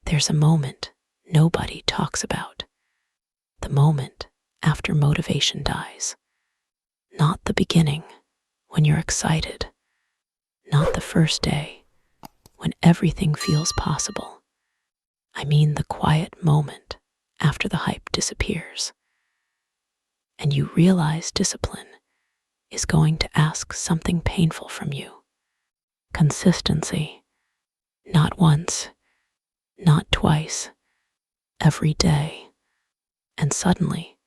There's a moment nobody talks about. The moment after motivation dies. Not the beginning, when you're excited. Not the first day, when everything feels possible. I mean the quiet moment after the hype disappears. And you realize discipline is going to ask something painful from you. Consistency. Not once, not twice, every day. And suddenly,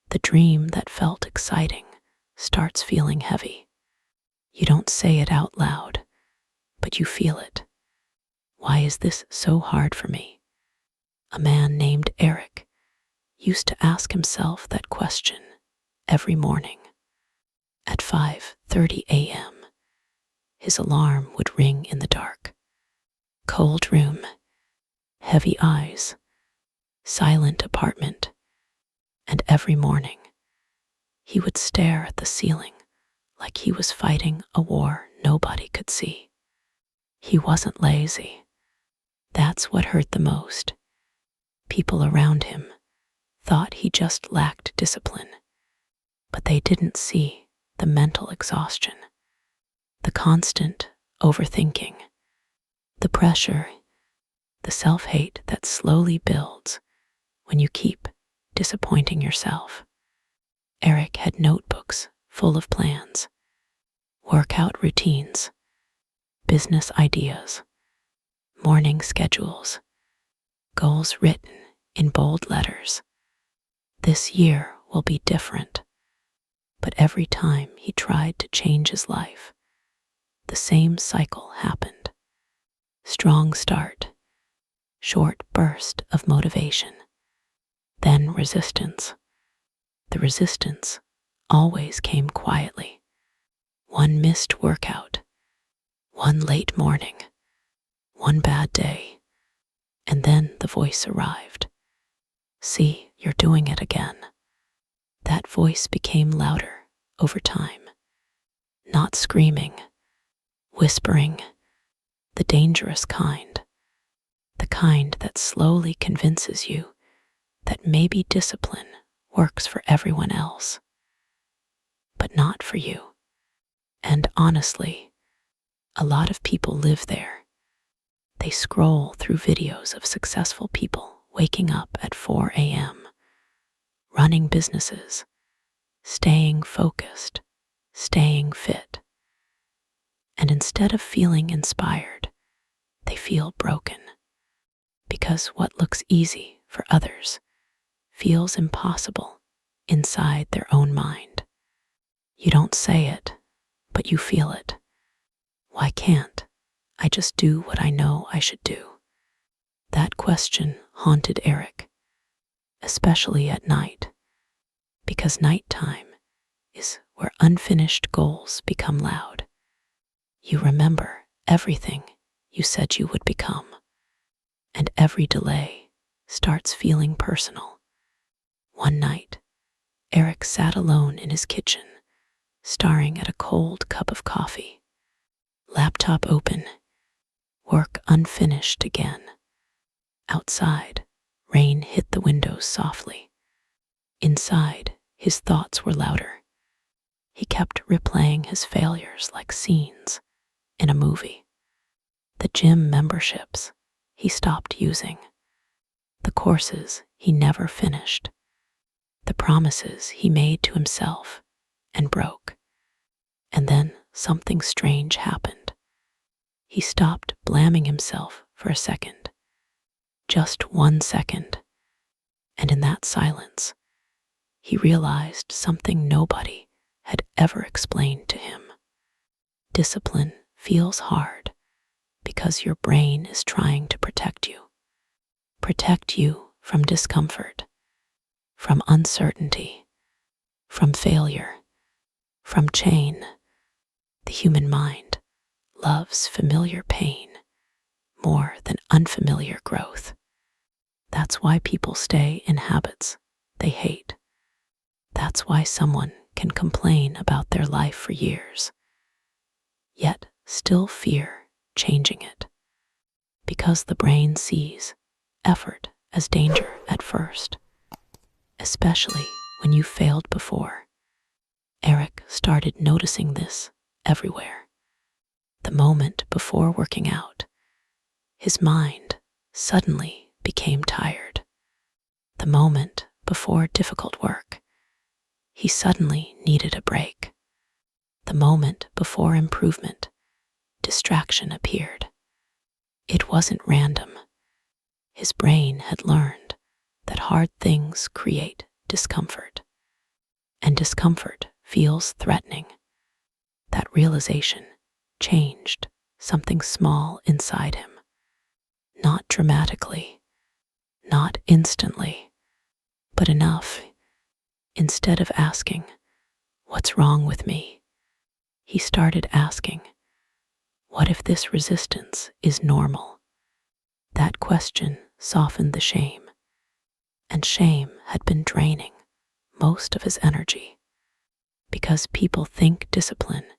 the dream that felt exciting starts feeling heavy. You don't say it out loud, but you feel it. Why is this so hard for me? A man named Eric used to ask himself that question every morning. At 5:30 a.m., his alarm would ring in the dark. Cold room, heavy eyes, silent apartment, and every morning he would stare at the ceiling like he was fighting a war nobody could see. He wasn't lazy. That's what hurt the most. People around him thought he just lacked discipline, but they didn't see the mental exhaustion, the constant overthinking, the pressure, the self-hate that slowly builds when you keep disappointing yourself. Eric had notebooks full of plans, workout routines, business ideas, morning schedules, goals written in bold letters. This year will be different. But every time he tried to change his life, the same cycle happened. Strong start, short burst of motivation, then resistance. The resistance always came quietly. One missed workout, one late morning, one bad day, and then the voice arrived. See, you're doing it again. That voice became louder over time, not screaming, whispering, the dangerous kind, the kind that slowly convinces you that maybe discipline works for everyone else, but not for you. And honestly, a lot of people live there. They scroll through videos of successful people waking up at 4 a.m., running businesses, staying focused, staying fit. And instead of feeling inspired, they feel broken. Because what looks easy for others feels impossible inside their own mind. You don't say it, but you feel it. Why can't I just do what I know I should do? That question haunted Eric, especially at night, because nighttime is where unfinished goals become loud. You remember everything you said you would become, and every delay starts feeling personal. One night, Eric sat alone in his kitchen, staring at a cold cup of coffee. Laptop open, work unfinished again. Outside, rain hit the windows softly. Inside, his thoughts were louder. He kept replaying his failures like scenes in a movie. The gym memberships he stopped using. The courses he never finished. The promises he made to himself and broke. And then something strange happened. He stopped blaming himself for a second. Just 1 second. And in that silence, he realized something nobody had ever explained to him. Discipline feels hard because your brain is trying to protect you. Protect you from discomfort, from uncertainty, from failure, from change. The human mind loves familiar pain more than unfamiliar growth. That's why people stay in habits they hate. That's why someone can complain about their life for years, yet still fear changing it. Because the brain sees effort as danger at first, especially when you failed before. Eric started noticing this everywhere. The moment before working out, his mind suddenly became tired. The moment before difficult work, he suddenly needed a break. The moment before improvement, distraction appeared. It wasn't random. His brain had learned that hard things create discomfort, and discomfort feels threatening. That realization changed something small inside him. Not dramatically, not instantly, but enough. Instead of asking, "What's wrong with me?" he started asking, "What if this resistance is normal?" That question softened the shame, and shame had been draining most of his energy, because people think discipline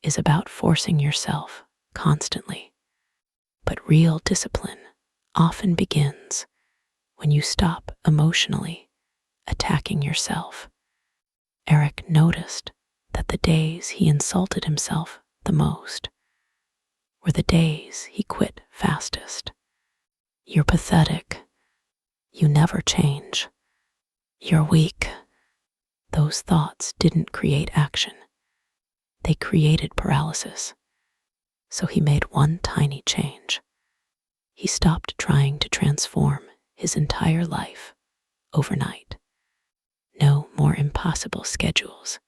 is about forcing yourself constantly. But real discipline often begins when you stop emotionally attacking yourself. Eric noticed that the days he insulted himself the most were the days he quit fastest. "You're pathetic. You never change. You're weak." Those thoughts didn't create action. They created paralysis. So he made one tiny change. He stopped trying to transform his entire life overnight. No more impossible schedules.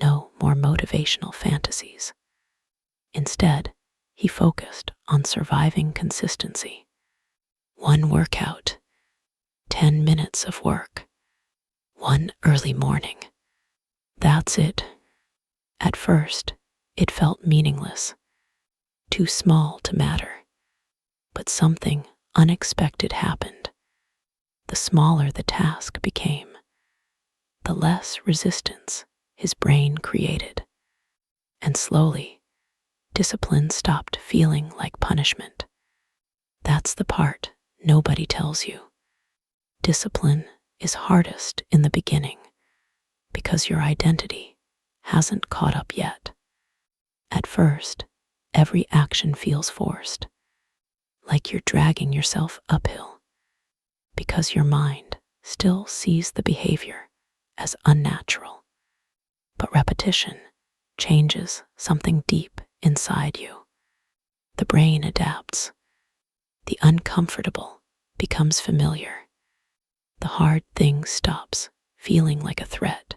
No more motivational fantasies. Instead, he focused on surviving consistency. One workout, 10 minutes of work, one early morning. That's it. At first, it felt meaningless, too small to matter. But something unexpected happened. The smaller the task became, the less resistance his brain created. And slowly, discipline stopped feeling like punishment. That's the part nobody tells you. Discipline is hardest in the beginning because your identity hasn't caught up yet. At first, every action feels forced, like you're dragging yourself uphill, because your mind still sees the behavior as unnatural. But repetition changes something deep inside you. The brain adapts. The uncomfortable becomes familiar. The hard thing stops feeling like a threat.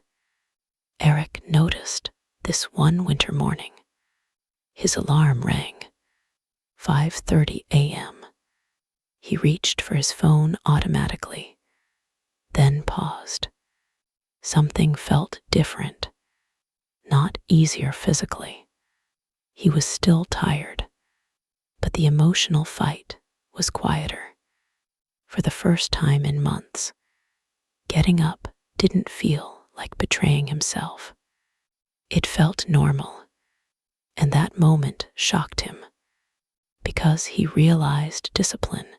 Eric noticed this one winter morning. His alarm rang. 5:30 a.m. He reached for his phone automatically, then paused. Something felt different, not easier physically. He was still tired, but the emotional fight was quieter. For the first time in months, getting up didn't feel like betraying himself. It felt normal, and that moment shocked him, because he realized discipline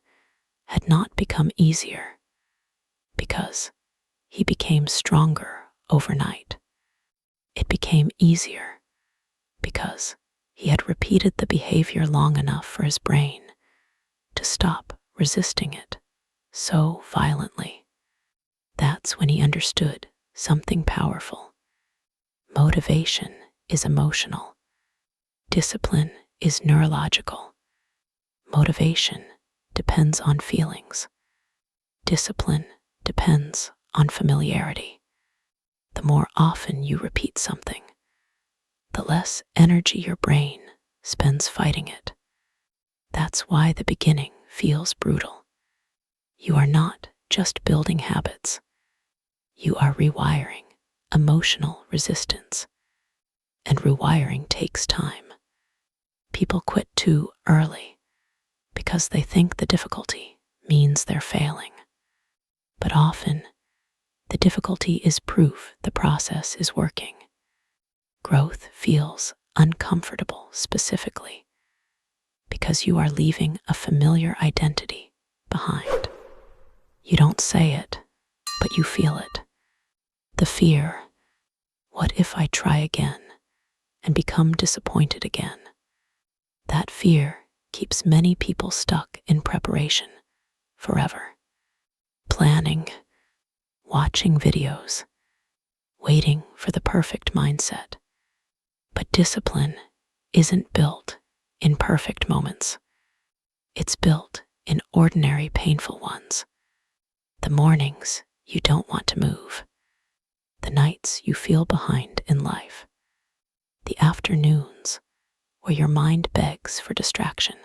had not become easier, because he became stronger overnight. It became easier because he had repeated the behavior long enough for his brain to stop resisting it so violently. That's when he understood something powerful. Motivation is emotional. Discipline is neurological. Motivation depends on feelings. Discipline depends on familiarity. The more often you repeat something, the less energy your brain spends fighting it. That's why the beginning feels brutal. You are not just building habits. You are rewiring emotional resistance. And rewiring takes time. People quit too early because they think the difficulty means they're failing. But often, the difficulty is proof the process is working. Growth feels uncomfortable specifically because you are leaving a familiar identity behind. You don't say it, but you feel it. The fear, what if I try again and become disappointed again? That fear keeps many people stuck in preparation forever. Planning, watching videos, waiting for the perfect mindset. But discipline isn't built in perfect moments. It's built in ordinary, painful ones. The mornings you don't want to move. The nights you feel behind in life. The afternoons where your mind begs for distraction.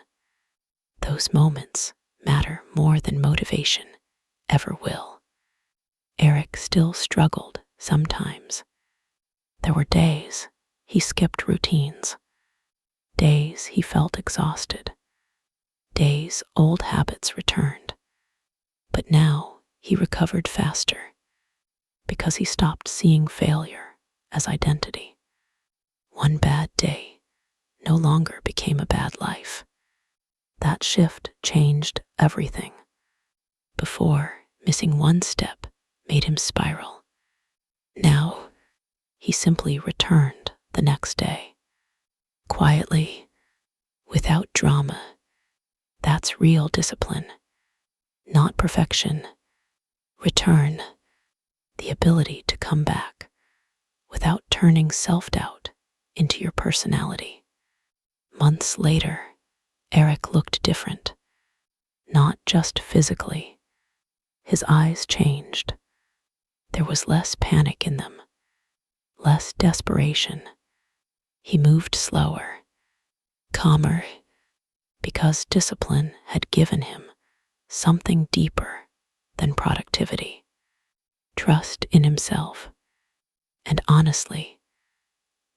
Those moments matter more than motivation ever will. Eric still struggled sometimes. There were days he skipped routines. Days he felt exhausted. Days old habits returned. But now he recovered faster because he stopped seeing failure as identity. One bad day no longer became a bad life. That shift changed everything. Before, missing one step made him spiral. Now, he simply returned the next day. Quietly, without drama. That's real discipline. Not perfection. Return. The ability to come back without turning self-doubt into your personality. Months later, Eric looked different. Not just physically. His eyes changed. There was less panic in them, less desperation. He moved slower, calmer, because discipline had given him something deeper than productivity. Trust in himself. And honestly,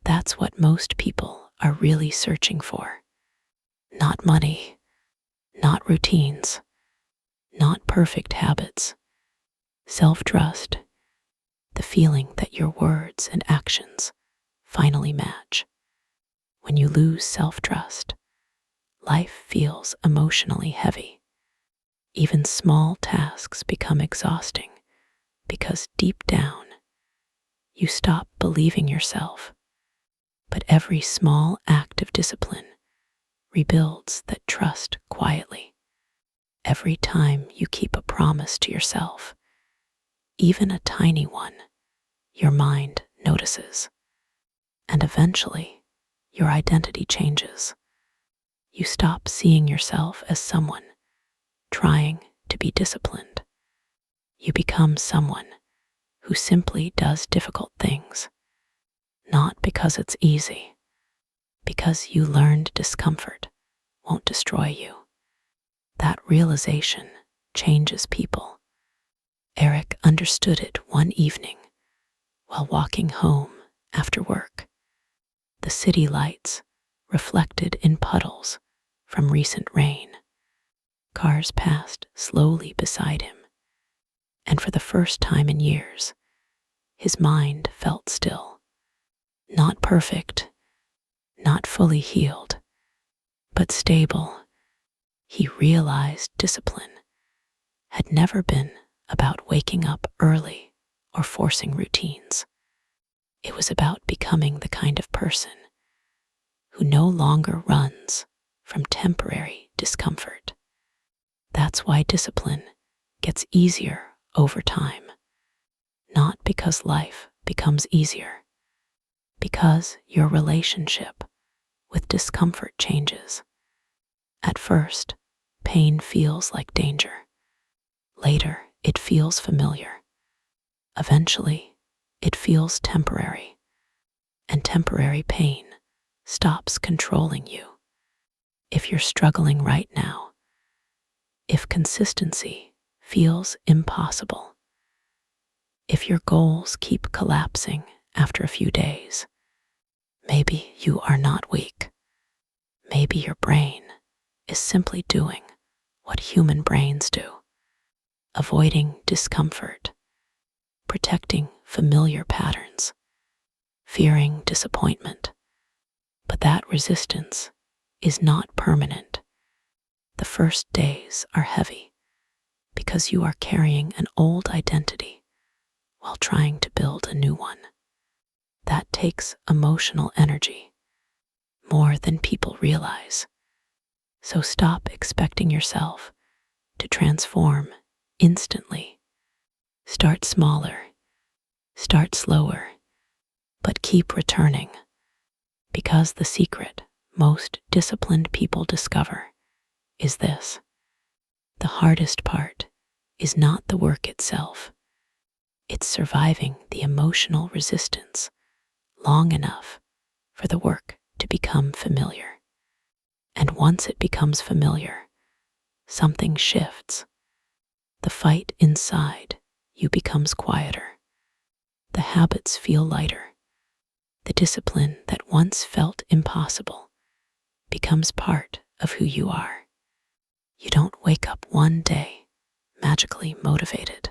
that's what most people are really searching for. Not money, not routines, not perfect habits. Self-trust, the feeling that your words and actions finally match. When you lose self-trust, life feels emotionally heavy. Even small tasks become exhausting because deep down, you stop believing yourself. But every small act of discipline rebuilds that trust quietly. Every time you keep a promise to yourself, even a tiny one, your mind notices. And eventually, your identity changes. You stop seeing yourself as someone trying to be disciplined. You become someone who simply does difficult things, not because it's easy, because you learned discomfort won't destroy you. That realization changes people. Eric understood it one evening while walking home after work. The city lights reflected in puddles from recent rain. Cars passed slowly beside him, and for the first time in years, his mind felt still. Not perfect, not fully healed, but stable. He realized discipline had never been about waking up early or forcing routines. It was about becoming the kind of person who no longer runs from temporary discomfort. That's why discipline gets easier over time, not because life becomes easier, because your relationship with discomfort changes. At first, pain feels like danger. Later, it feels familiar. Eventually, it feels temporary, and temporary pain stops controlling you. If you're struggling right now, if consistency feels impossible, if your goals keep collapsing after a few days, maybe you are not weak. Maybe your brain is simply doing what human brains do, avoiding discomfort, protecting familiar patterns, fearing disappointment. But that resistance is not permanent. The first days are heavy. because you are carrying an old identity while trying to build a new one. That takes emotional energy, more than people realize. So stop expecting yourself to transform instantly. Start smaller, start slower, but keep returning, because the secret most disciplined people discover is this: the hardest part is not the work itself. It's surviving the emotional resistance long enough for the work to become familiar. And once it becomes familiar, something shifts. The fight inside you becomes quieter. The habits feel lighter. The discipline that once felt impossible becomes part of who you are. You don't wake up one day magically motivated.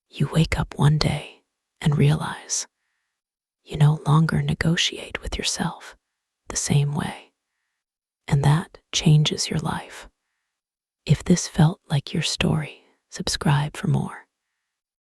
You wake up one day and realize you no longer negotiate with yourself the same way. And that changes your life. If this felt like your story, subscribe for more.